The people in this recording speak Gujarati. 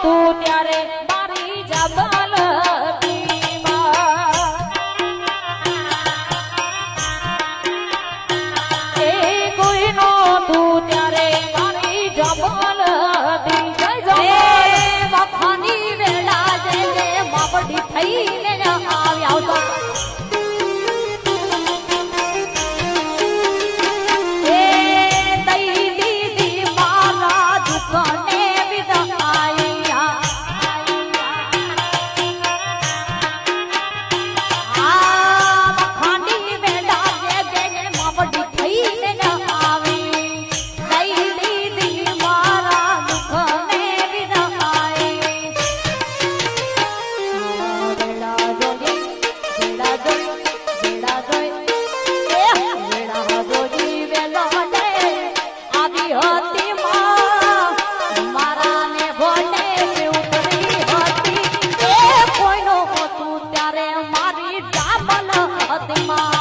તું ત્યારે મારી જબલ કોઈનો તું ત્યારે મારી જબલ વફાની વેળા જઈને માવડી થઈને આવ્યા મારી ડાબલ હતી માં